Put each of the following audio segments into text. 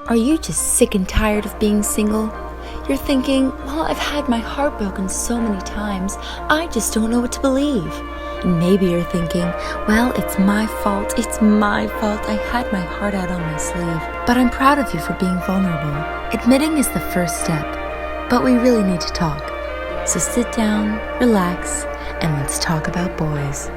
Are you just sick and tired of being single? You're thinking, well, I've had my heart broken so many times, I just don't know what to believe. And maybe you're thinking, well, it's my fault, I had my heart out on my sleeve. But I'm proud of you for being vulnerable. Admitting is the first step, but we really need to talk. So sit down, relax, and let's talk about boys.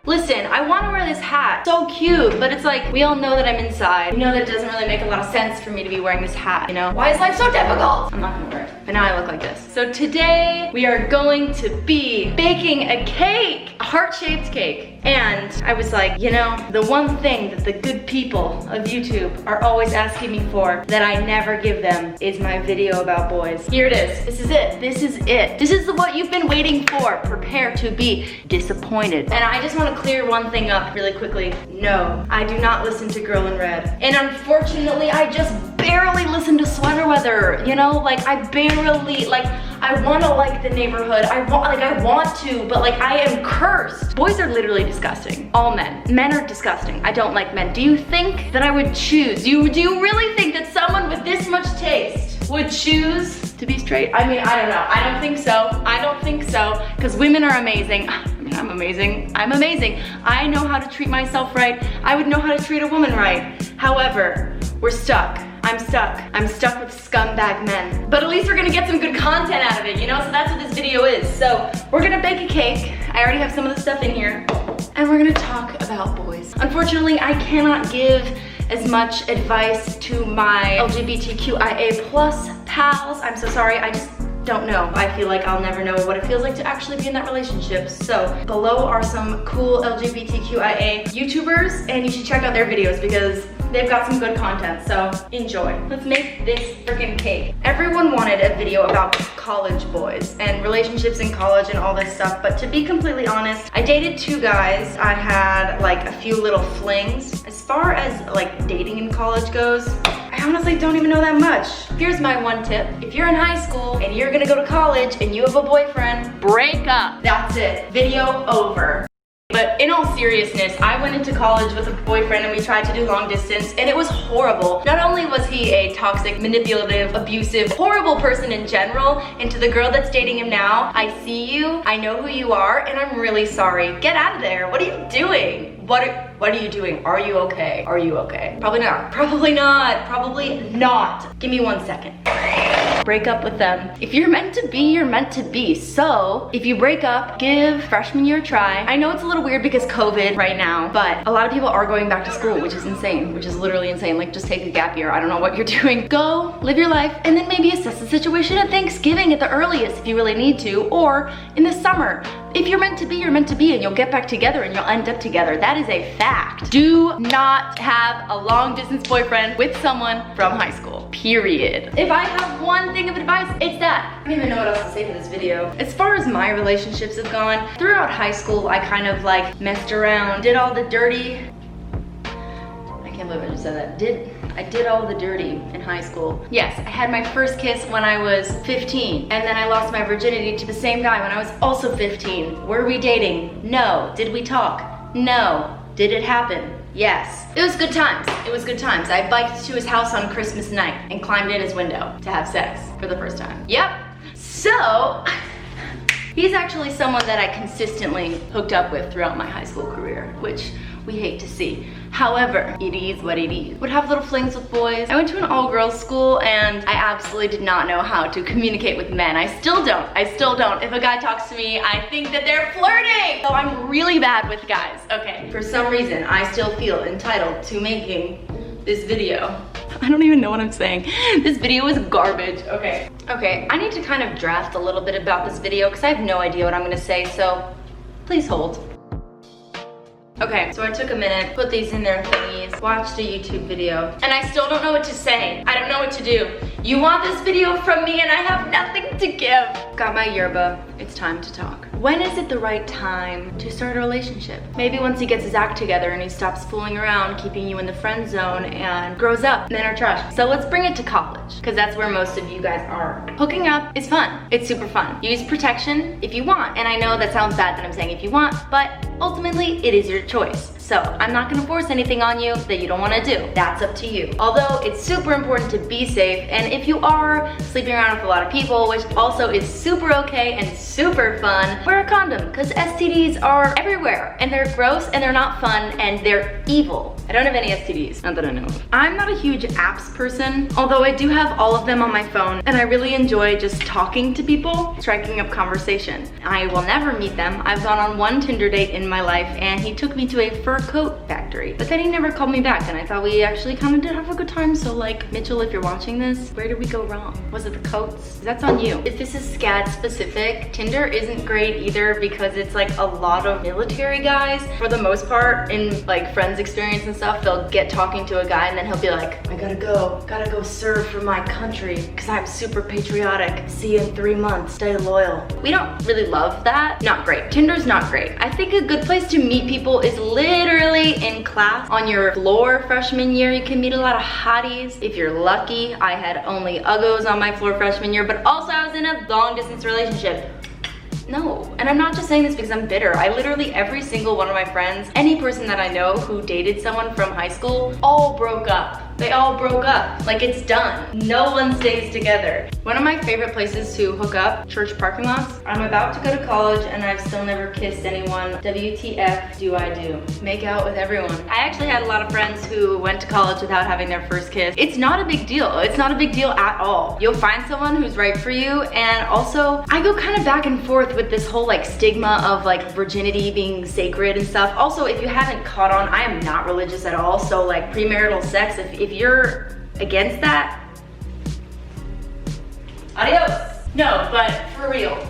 Listen, I want to wear this hat. So cute, but it's like, we all know that I'm inside. We know that it doesn't really make a lot of sense for me to be wearing this hat, you know? Why is life so difficult? I'm not gonna wear it, but now I look like this. So today, we are going to be baking a cake, a heart-shaped cake. And I was like, you know, the one thing that the good people of YouTube are always asking me for that I never give them is my video about boys. Here it is. This is it. This is it. This is what you've been waiting for. Prepare to be disappointed. And I just want to clear one thing up really quickly. No, I do not listen to Girl in Red. And unfortunately, I just barely listen to Sweater Weather, you know? Like, I barely, like, I want to like the neighborhood. I want to, but like, I am cursed. Boys are literally disgusting. All men. Men are disgusting. I don't like men. Do you think that I would choose? Do you really think that someone with this much taste would choose to be straight? I mean, I don't know. I don't think so. I don't think so, because women are amazing. I mean, I'm amazing. I'm amazing. I know how to treat myself right. I would know how to treat a woman right. However, we're stuck. I'm stuck. I'm stuck with scumbag men. But at least we're gonna get some good content out of it, you know? So that's what this video is. So we're gonna bake a cake. I already have some of the stuff in here. And we're gonna talk about boys. Unfortunately, I cannot give as much advice to my LGBTQIA plus pals. I'm so sorry, I just don't know. I feel like I'll never know what it feels like to actually be in that relationship. So below are some cool LGBTQIA YouTubers, and you should check out their videos because they've got some good content, so enjoy. Let's make this freaking cake. Everyone wanted a video about college boys and relationships in college and all this stuff, but to be completely honest, I dated 2 guys. I had like a few little flings. As far as like dating in college goes, I honestly don't even know that much. Here's my one tip. If you're in high school and you're gonna go to college and you have a boyfriend, break up. That's it. Video over. But in all seriousness, I went into college with a boyfriend and we tried to do long distance and it was horrible. Not only was he a toxic, manipulative, abusive, horrible person in general, and to the girl that's dating him now, I see you, I know who you are, and I'm really sorry. Get out of there. What are you doing? What are you doing? Are you okay? Are you okay? Probably not. Probably not. Probably not. Give me 1 second. Break up with them. If you're meant to be, you're meant to be. So if you break up, give freshman year a try. I know it's a little weird because COVID right now, but a lot of people are going back to school, which is insane, which is literally insane. Like, just take a gap year. I don't know what you're doing. Go, live your life, and then maybe assess the situation at Thanksgiving at the earliest if you really need to, or in the summer. If you're meant to be, you're meant to be, and you'll get back together and you'll end up together. That is a fact. Do not have a long distance boyfriend with someone from high school, period. If I have one thing of advice, it's that. I don't even know what else to say for this video. As far as my relationships have gone, throughout high school, I kind of like messed around, did all the dirty, I can't believe I just said that. I did all the dirty in high school. Yes, I had my first kiss when I was 15, and then I lost my virginity to the same guy when I was also 15. Were we dating? No. Did we talk? No. Did it happen? Yes. It was good times. It was good times. I biked to his house on Christmas night and climbed in his window to have sex for the first time. Yep. So, he's actually someone that I consistently hooked up with throughout my high school career, which we hate to see. However, it is what it is. Would have little flings with boys. I went to an all-girls school and I absolutely did not know how to communicate with men. I still don't. If a guy talks to me, I think that they're flirting. So I'm really bad with guys. Okay, for some reason, I still feel entitled to making this video. I don't even know what I'm saying. This video is garbage. Okay, I need to kind of draft a little bit about this video because I have no idea what I'm gonna say, so please hold. Okay, so I took a minute, put these in their thingies, watched a YouTube video, and I still don't know what to say. I don't know what to do. You want this video from me and I have nothing to give. Got my yerba. It's time to talk. When is it the right time to start a relationship? Maybe once he gets his act together and he stops fooling around, keeping you in the friend zone, and grows up. Men are trash. So let's bring it to college, because that's where most of you guys are. Hooking up is fun. It's super fun. Use protection if you want. And I know that sounds bad that I'm saying if you want, but ultimately it is your choice. So I'm not gonna force anything on you that you don't wanna do. That's up to you. Although it's super important to be safe, and if you are sleeping around with a lot of people, which also is super okay and super fun, wear a condom, because STDs are everywhere, and they're gross, and they're not fun, and they're evil. I don't have any STDs, not that I know of. I'm not a huge apps person, although I do have all of them on my phone, and I really enjoy just talking to people, striking up conversation. I will never meet them. I've gone on one Tinder date in my life, and he took me to a fur coat factory, but then he never called me back, and I thought we actually kind of did have a good time. So like, Mitchell, if you're watching this, where did we go wrong? Was it the coats? That's on you. If this is scat specific, Tinder isn't great either because it's like a lot of military guys. For the most part, in like friends experience and stuff, they'll get talking to a guy and then he'll be like, I gotta go serve for my country because I'm super patriotic. See you in 3 months, stay loyal. We don't really love that. Not great. Tinder's not great. I think a good place to meet people is literally in class. On your floor freshman year, you can meet a lot of hotties. If you're lucky, I had only uggos on my floor freshman year, but also I was in a long distance relationship. No, and I'm not just saying this because I'm bitter. I literally, every single one of my friends, any person that I know who dated someone from high school, all broke up. They all broke up. Like, it's done. No one stays together. One of my favorite places to hook up, church parking lots. I'm about to go to college and I've still never kissed anyone. WTF do I do? Make out with everyone. I actually had a lot of friends who went to college without having their first kiss. It's not a big deal. It's not a big deal at all. You'll find someone who's right for you, and also, I go kind of back and forth with this whole like stigma of like virginity being sacred and stuff. Also, if you haven't caught on, I am not religious at all, so like premarital sex, if you're against that, adios. No, but for real,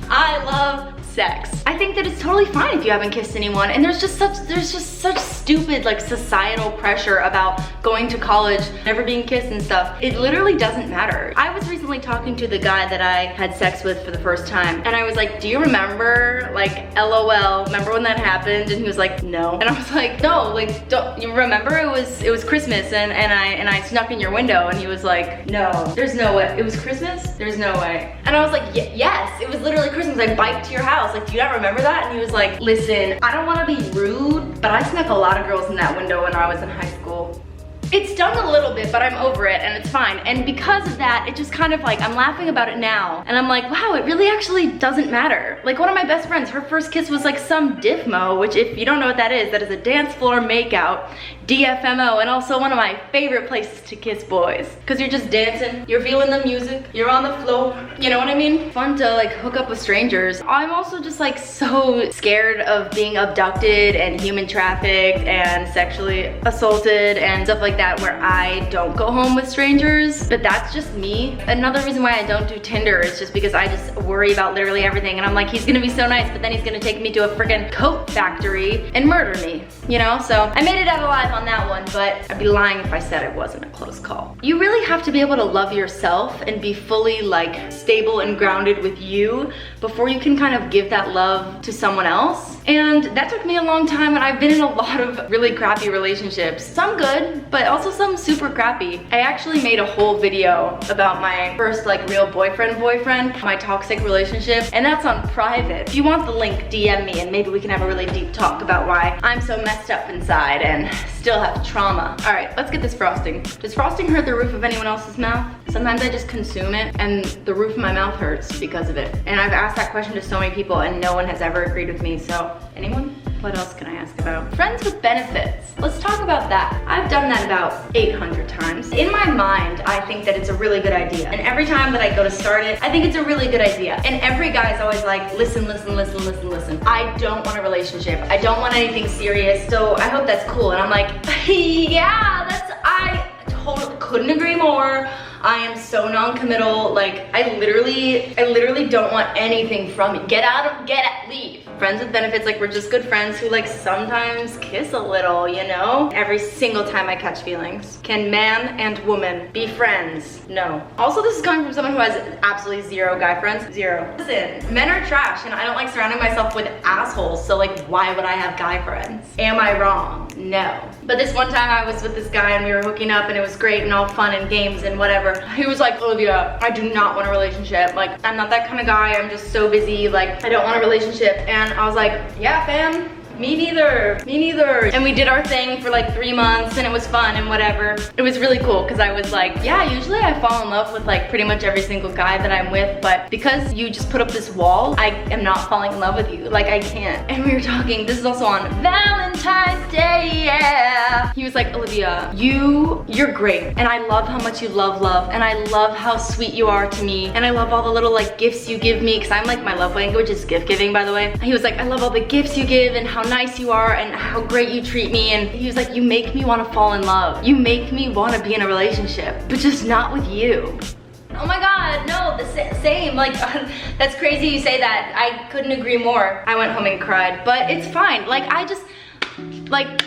I love sex. I think that it's totally fine if you haven't kissed anyone, and there's just such stupid like societal pressure about going to college, never being kissed and stuff. It literally doesn't matter. I was recently talking to the guy that I had sex with for the first time, and I was like, do you remember, like, LOL, remember when that happened? And he was like, no. And I was like, no, like, don't you remember? It was Christmas and I snuck in your window. And he was like, no, there's no way. It was Christmas? There's no way. And I was like, yes, it was literally Christmas. I biked to your house. Like, do you not remember that? And he was like, listen, I don't want to be rude, but I snuck a lot of girls in that window when I was in high school. It's done a little bit, but I'm over it and it's fine. And because of that, it just kind of like, I'm laughing about it now. And I'm like, wow, it really actually doesn't matter. Like, one of my best friends, her first kiss was like some DFMO, which if you don't know what that is a dance floor makeout, DFMO, and also one of my favorite places to kiss boys. Cause you're just dancing, you're feeling the music, you're on the floor, you know what I mean? Fun to like hook up with strangers. I'm also just like so scared of being abducted and human trafficked and sexually assaulted and stuff like that, where I don't go home with strangers, but that's just me. Another reason why I don't do Tinder is just because I just worry about literally everything, and I'm like, he's gonna be so nice, but then he's gonna take me to a freaking coat factory and murder me, you know? So I made it out alive on that one, but I'd be lying if I said it wasn't a close call. You really have to be able to love yourself and be fully like stable and grounded with you before you can kind of give that love to someone else. And that took me a long time, and I've been in a lot of really crappy relationships. Some good, but also some super crappy. I actually made a whole video about my first like real boyfriend, my toxic relationship, and that's on private. If you want the link, DM me and maybe we can have a really deep talk about why I'm so messed up inside and still have trauma. All right, let's get this frosting. Does frosting hurt the roof of anyone else's mouth? Sometimes I just consume it and the roof of my mouth hurts because of it. And I've asked that question to so many people and no one has ever agreed with me, so anyone? What else can I ask about? Friends with benefits. Let's talk about that. I've done that about 800 times. In my mind, I think that it's a really good idea. And every time that I go to start it, I think it's a really good idea. And every guy's always like, listen. I don't want a relationship. I don't want anything serious. So I hope that's cool. And I'm like, yeah, I totally couldn't agree more. I am so non-committal. Like, I literally don't want anything from you. Leave. Friends with benefits, like, we're just good friends who like sometimes kiss a little, you know? Every single time I catch feelings. Can man and woman be friends? No. Also, this is coming from someone who has absolutely zero guy friends. Zero. Listen, men are trash and I don't like surrounding myself with assholes, so like, why would I have guy friends? Am I wrong? No. But this one time I was with this guy and we were hooking up and it was great and all fun and games and whatever. He was like, Olivia, I do not want a relationship. Like, I'm not that kind of guy. I'm just so busy. Like, I don't want a relationship. And I was like, yeah, fam, Me neither. Me neither. And we did our thing for like 3 months and it was fun and whatever. It was really cool because I was like, yeah, usually I fall in love with like pretty much every single guy that I'm with, but because you just put up this wall, I am not falling in love with you. Like I can't. And we were talking, this is also on Valentine's Day, yeah. He was like, Olivia, you're great. And I love how much you love love. And I love how sweet you are to me. And I love all the little like gifts you give me, because I'm like, my love language is gift giving, by the way. And he was like, I love all the gifts you give and how nice you are and how great you treat me. And he was like, you make me want to fall in love. You make me want to be in a relationship, but just not with you. Oh my God, no, the same. Like, that's crazy you say that. I couldn't agree more. I went home and cried, but it's fine. Like, I just, like,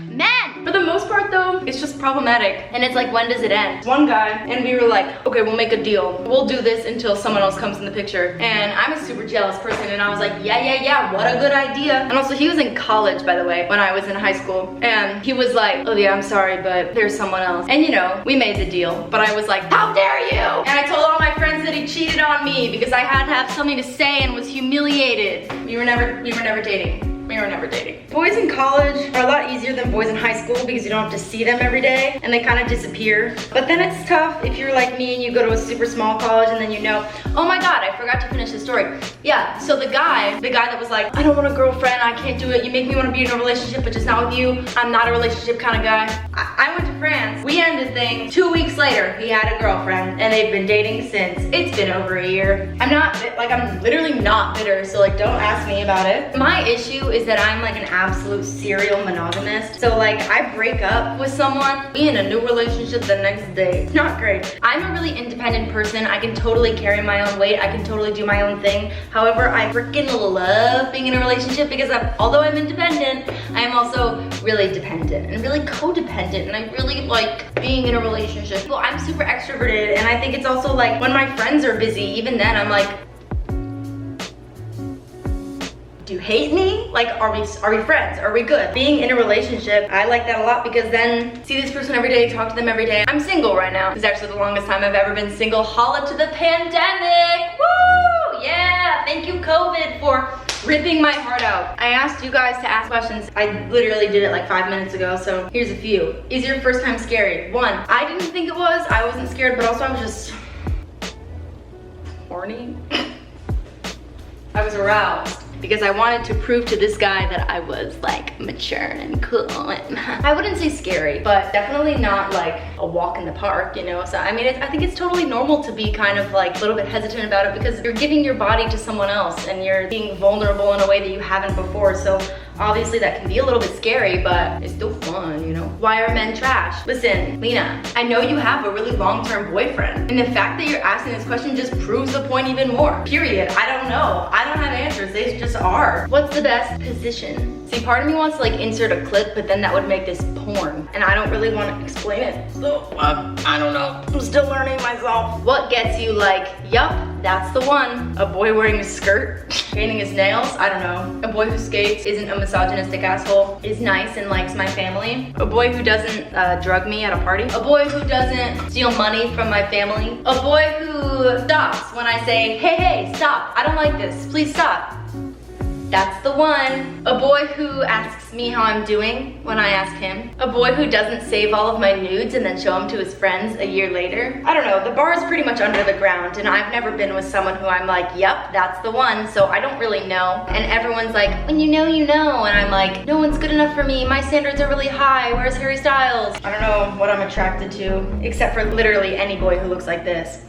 man. For the most part though, it's just problematic. And it's like, when does it end? One guy, and we were like, okay, we'll make a deal. We'll do this until someone else comes in the picture. And I'm a super jealous person, and I was like, yeah, what a good idea. And also, he was in college, by the way, when I was in high school. And he was like, oh yeah, I'm sorry, but there's someone else. And you know, we made the deal, but I was like, how dare you? And I told all my friends that he cheated on me because I had to have something to say and was humiliated. We were never dating. We were never dating. Boys in college are a lot easier than boys in high school because you don't have to see them every day and they kind of disappear. But then it's tough if you're like me and you go to a super small college and then you know, oh my God, I forgot to finish the story. Yeah, so the guy that was like, I don't want a girlfriend, I can't do it. You make me want to be in a relationship, but just not with you. I'm not a relationship kind of guy. I went to France. We ended things. 2 weeks later, he had a girlfriend and they've been dating since. It's been over a year. I'm literally not bitter, so like, don't ask me about it. My issue is that I'm like an absolute serial monogamist. So like, I break up with someone, be in a new relationship the next day. It's not great. I'm a really independent person. I can totally carry my own weight. I can totally do my own thing. However, I freaking love being in a relationship because although I'm independent, I am also really dependent and really codependent, and I really like being in a relationship. Well, I'm super extroverted, and I think it's also like when my friends are busy, even then I'm like, do you hate me? Like, are we friends? Are we good? Being in a relationship, I like that a lot because then see this person every day, talk to them every day. I'm single right now. It's actually the longest time I've ever been single. Holla to the pandemic. Woo! Yeah, thank you COVID for ripping my heart out. I asked you guys to ask questions. I literally did it like 5 minutes ago, so here's a few. Is your first time scary? 1, I didn't think it was. I wasn't scared, but also I was just horny. I was aroused because I wanted to prove to this guy that I was like mature and cool. And I wouldn't say scary, but definitely not like a walk in the park, you know? So I mean, I think it's totally normal to be kind of like a little bit hesitant about it because you're giving your body to someone else and you're being vulnerable in a way that you haven't before. So obviously that can be a little bit scary, but it's still fun, you know? Why are men trash? Listen, Lena, I know you have a really long-term boyfriend, and the fact that you're asking this question just proves the point even more. Period. I don't know. I don't have answers. They just are. What's the best position? See, part of me wants to like insert a clip, but then that would make this porn, and I don't really want to explain it. So, I don't know. I'm still learning myself. What gets you like, yup, that's the one? A boy wearing a skirt, painting his nails? I don't know. A boy who skates, isn't a misogynistic asshole, is nice and likes my family. A boy who doesn't drug me at a party. A boy who doesn't steal money from my family. A boy who stops when I say, hey, stop. I don't like this. Please stop. That's the one. A boy who asks me how I'm doing when I ask him. A boy who doesn't save all of my nudes and then show them to his friends a year later. I don't know, the bar is pretty much under the ground, and I've never been with someone who I'm like, yep, that's the one, so I don't really know. And everyone's like, when you know, you know. And I'm like, no one's good enough for me. My standards are really high. Where's Harry Styles? I don't know what I'm attracted to, except for literally any boy who looks like this.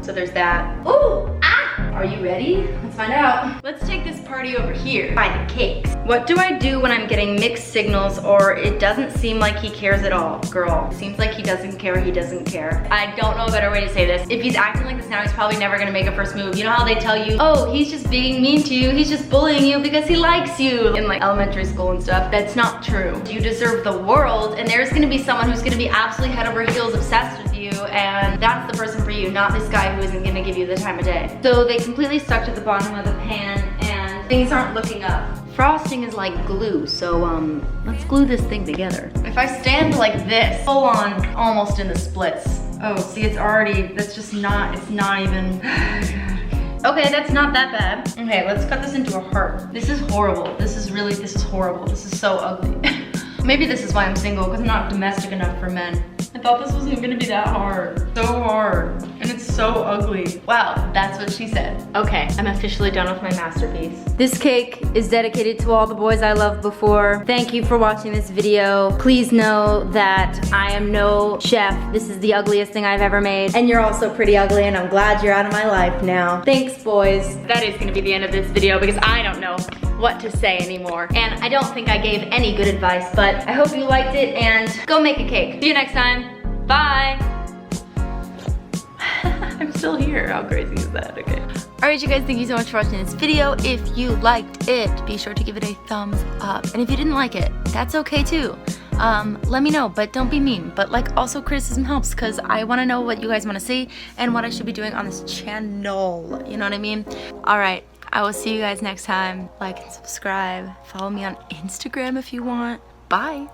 So there's that. Ooh, ah! Are you ready? Let's find out. Let's take this party over here. Buy the cakes. What do I do when I'm getting mixed signals or it doesn't seem like he cares at all? Girl, seems like he doesn't care, he doesn't care. I don't know a better way to say this. If he's acting like this now, he's probably never gonna make a first move. You know how they tell you, oh, he's just being mean to you, he's just bullying you because he likes you in like elementary school and stuff. That's not true. You deserve the world, and there's gonna be someone who's gonna be absolutely head over heels obsessed with you, and that's the person for you, not this guy who isn't gonna give you the time of day. So they completely stuck to the bottom of the pan and things aren't looking up. Frosting is like glue, so let's glue this thing together. If I stand like this, full on, almost in the splits. Oh, see, it's already, that's just not, it's not even, Okay, that's not that bad. Okay, let's cut this into a heart. This is horrible. This is horrible. This is so ugly. Maybe this is why I'm single, because I'm not domestic enough for men. I thought this wasn't gonna be that hard. So hard. And it's so ugly. Wow, that's what she said. Okay, I'm officially done with my masterpiece. This cake is dedicated to all the boys I loved before. Thank you for watching this video. Please know that I am no chef. This is the ugliest thing I've ever made. And you're also pretty ugly, and I'm glad you're out of my life now. Thanks, boys. That is gonna be the end of this video because I don't know what to say anymore. And I don't think I gave any good advice, but I hope you liked it, and go make a cake. See you next time. Bye. I'm still here. How crazy is that? Okay. Alright, you guys, thank you so much for watching this video. If you liked it, be sure to give it a thumbs up. And if you didn't like it, that's okay too. Let me know, but don't be mean. But like, also criticism helps, because I want to know what you guys want to see and what I should be doing on this channel. You know what I mean? Alright, I will see you guys next time. Like and subscribe. Follow me on Instagram if you want. Bye.